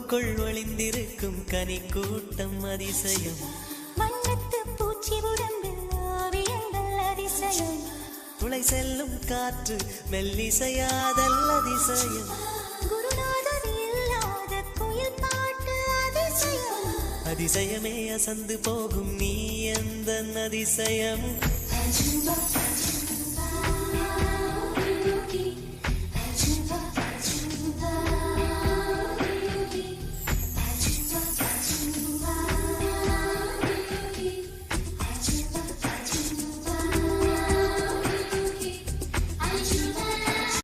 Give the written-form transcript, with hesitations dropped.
பூவுக்குள் ஒளிந்திருக்கும் கனி கூட்டம் அதிசயம். வண்ணத்து பூச்சி உடம்பில் ஆவியங்கள் அதிசயம். துளை செல்லும் காற்று மெல்லிசையாதல் அதிசயம். குருநாதர் இல்லாத குயில் பாட்டு அதிசயம். அதிசயமே அசந்து போகும் நீ எந்த அதிசயம்.